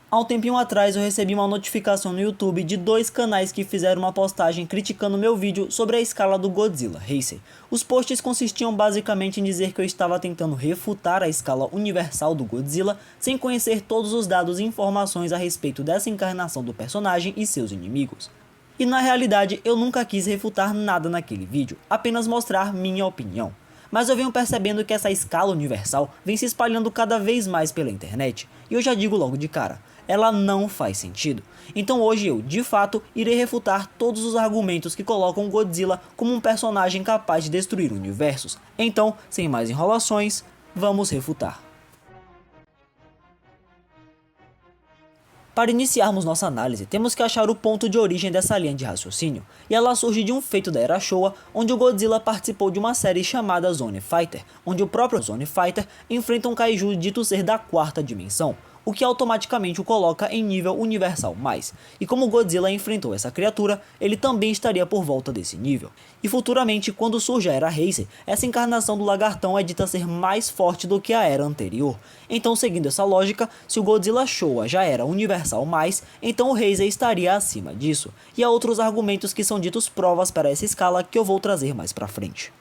Há um tempinho atrás eu recebi uma notificação no YouTube de 2 canais que fizeram uma postagem criticando meu vídeo sobre a escala do Godzilla Heisei. Os posts consistiam basicamente em dizer que eu estava tentando refutar a escala universal do Godzilla sem conhecer todos os dados e informações a respeito dessa encarnação do personagem e seus inimigos. E na realidade eu nunca quis refutar nada naquele vídeo, apenas mostrar minha opinião. Mas eu venho percebendo que essa escala universal vem se espalhando cada vez mais pela internet, e eu já digo logo de cara, ela não faz sentido. Então hoje eu, de fato, irei refutar todos os argumentos que colocam Godzilla como um personagem capaz de destruir universos. Então, sem mais enrolações, vamos refutar. Para iniciarmos nossa análise, temos que achar o ponto de origem dessa linha de raciocínio, e ela surge de um feito da Era Showa, onde o Godzilla participou de uma série chamada Zone Fighter, onde o próprio Zone Fighter enfrenta um kaiju dito ser da 4ª dimensão, o que automaticamente o coloca em nível universal mais, e como Godzilla enfrentou essa criatura, ele também estaria por volta desse nível. E futuramente, quando surge a Era Heisei, essa encarnação do lagartão é dita ser mais forte do que a era anterior. Então, seguindo essa lógica, se o Godzilla Showa já era universal mais, então o Heisei estaria acima disso, e há outros argumentos que são ditos provas para essa escala que eu vou trazer mais pra frente.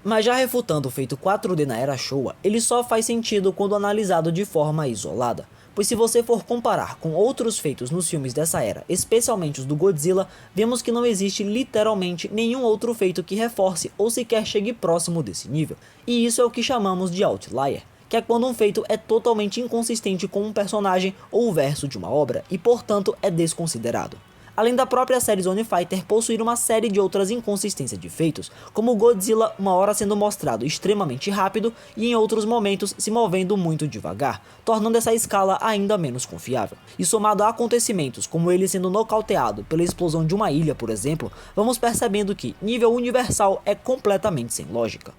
Mas já refutando o feito 4D na Era Showa, ele só faz sentido quando analisado de forma isolada, pois se você for comparar com outros feitos nos filmes dessa era, especialmente os do Godzilla, vemos que não existe literalmente nenhum outro feito que reforce ou sequer chegue próximo desse nível, e isso é o que chamamos de outlier, que é quando um feito é totalmente inconsistente com um personagem ou o verso de uma obra e portanto é desconsiderado. Além da própria série Zone Fighter possuir uma série de outras inconsistências de feitos, como o Godzilla uma hora sendo mostrado extremamente rápido e em outros momentos se movendo muito devagar, tornando essa escala ainda menos confiável. E somado a acontecimentos como ele sendo nocauteado pela explosão de uma ilha, por exemplo, vamos percebendo que nível universal é completamente sem lógica.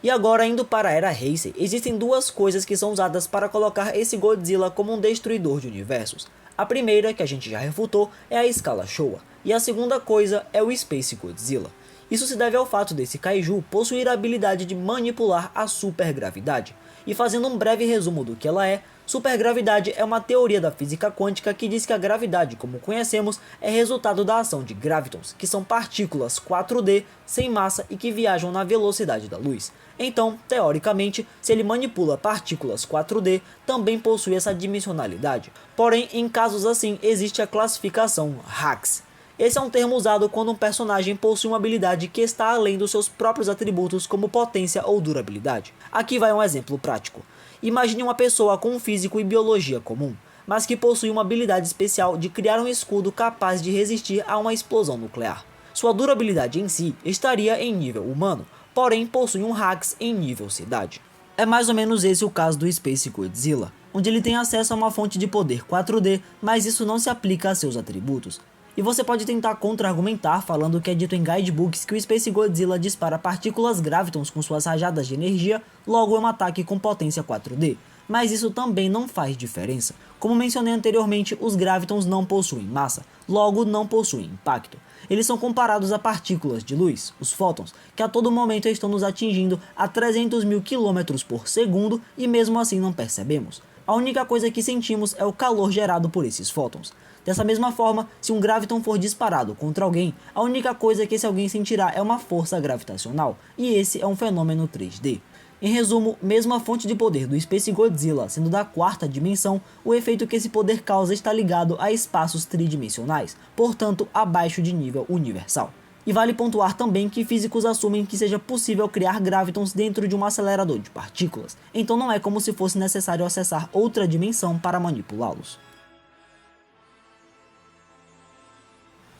E agora, indo para a Era Heisei, existem duas coisas que são usadas para colocar esse Godzilla como um destruidor de universos. A primeira, que a gente já refutou, é a escala Showa, e a segunda coisa é o Space Godzilla. Isso se deve ao fato desse kaiju possuir a habilidade de manipular a supergravidade. E fazendo um breve resumo do que ela é, supergravidade é uma teoria da física quântica que diz que a gravidade, como conhecemos, é resultado da ação de gravitons, que são partículas 4D sem massa e que viajam na velocidade da luz. Então, teoricamente, se ele manipula partículas 4D, também possui essa dimensionalidade. Porém, em casos assim, existe a classificação HAX. Esse é um termo usado quando um personagem possui uma habilidade que está além dos seus próprios atributos como potência ou durabilidade. Aqui vai um exemplo prático. Imagine uma pessoa com um físico e biologia comum, mas que possui uma habilidade especial de criar um escudo capaz de resistir a uma explosão nuclear. Sua durabilidade em si estaria em nível humano, porém possui um HAX em nível cidade. É mais ou menos esse o caso do Space Godzilla, onde ele tem acesso a uma fonte de poder 4D, mas isso não se aplica a seus atributos. E você pode tentar contra-argumentar falando que é dito em guidebooks que o Space Godzilla dispara partículas gravitons com suas rajadas de energia, logo é um ataque com potência 4D. Mas isso também não faz diferença. Como mencionei anteriormente, os gravitons não possuem massa, logo não possuem impacto. Eles são comparados a partículas de luz, os fótons, que a todo momento estão nos atingindo a 300 mil km por segundo e mesmo assim não percebemos. A única coisa que sentimos é o calor gerado por esses fótons. Dessa mesma forma, se um graviton for disparado contra alguém, a única coisa que esse alguém sentirá é uma força gravitacional, e esse é um fenômeno 3D. Em resumo, mesmo a fonte de poder do Space Godzilla sendo da 4ª dimensão, o efeito que esse poder causa está ligado a espaços tridimensionais, portanto abaixo de nível universal. E vale pontuar também que físicos assumem que seja possível criar gravitons dentro de um acelerador de partículas, então não é como se fosse necessário acessar outra dimensão para manipulá-los.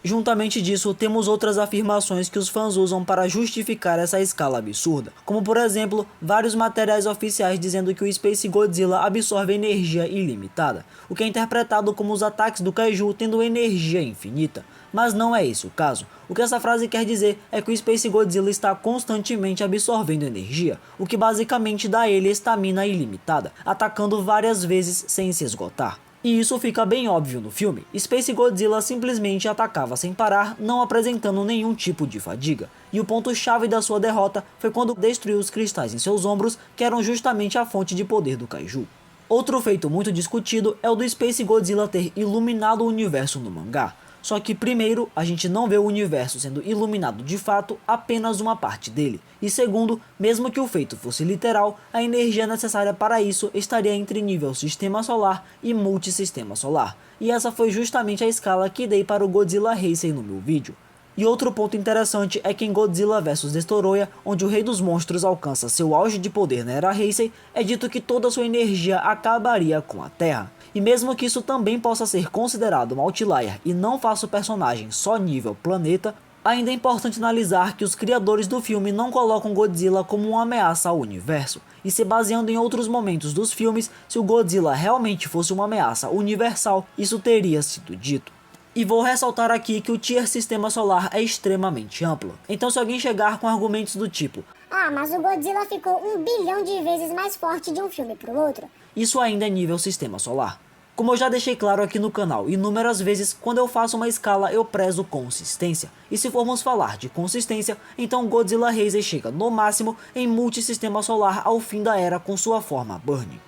Juntamente disso, temos outras afirmações que os fãs usam para justificar essa escala absurda, como por exemplo, vários materiais oficiais dizendo que o Space Godzilla absorve energia ilimitada, o que é interpretado como os ataques do kaiju tendo energia infinita, mas não é esse o caso. O que essa frase quer dizer é que o Space Godzilla está constantemente absorvendo energia, o que basicamente dá a ele estamina ilimitada, atacando várias vezes sem se esgotar. E isso fica bem óbvio no filme. Space Godzilla simplesmente atacava sem parar, não apresentando nenhum tipo de fadiga. E o ponto-chave da sua derrota foi quando destruiu os cristais em seus ombros, que eram justamente a fonte de poder do Kaiju. Outro feito muito discutido é o do Space Godzilla ter iluminado o universo no mangá. Só que primeiro, a gente não vê o universo sendo iluminado de fato, apenas uma parte dele. E segundo, mesmo que o feito fosse literal, a energia necessária para isso estaria entre nível Sistema Solar e Multissistema Solar. E essa foi justamente a escala que dei para o Godzilla Heisei no meu vídeo. E outro ponto interessante é que em Godzilla vs Destoroyah, onde o Rei dos Monstros alcança seu auge de poder na Era Heisei, é dito que toda sua energia acabaria com a Terra. E mesmo que isso também possa ser considerado um outlier e não faça o personagem só nível planeta, ainda é importante analisar que os criadores do filme não colocam Godzilla como uma ameaça ao universo, e se baseando em outros momentos dos filmes, se o Godzilla realmente fosse uma ameaça universal, isso teria sido dito. E vou ressaltar aqui que o Tier Sistema Solar é extremamente amplo, então se alguém chegar com argumentos do tipo "Ah, mas o Godzilla ficou 1 bilhão de vezes mais forte de um filme pro outro", isso ainda é nível Sistema Solar. Como eu já deixei claro aqui no canal inúmeras vezes, quando eu faço uma escala eu prezo consistência. E se formos falar de consistência, então Godzilla Heisei chega no máximo em Multissistema Solar ao fim da era com sua forma Burning.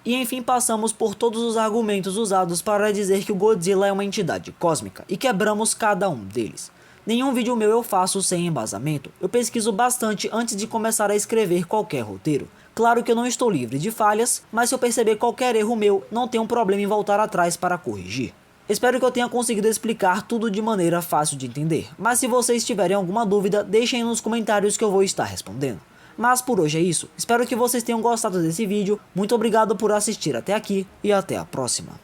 E enfim passamos por todos os argumentos usados para dizer que o Godzilla é uma entidade cósmica, e quebramos cada um deles. Nenhum vídeo meu eu faço sem embasamento, eu pesquiso bastante antes de começar a escrever qualquer roteiro. Claro que eu não estou livre de falhas, mas se eu perceber qualquer erro meu, não tenho problema em voltar atrás para corrigir. Espero que eu tenha conseguido explicar tudo de maneira fácil de entender, mas se vocês tiverem alguma dúvida, deixem nos comentários que eu vou estar respondendo. Mas por hoje é isso, espero que vocês tenham gostado desse vídeo, muito obrigado por assistir até aqui e até a próxima.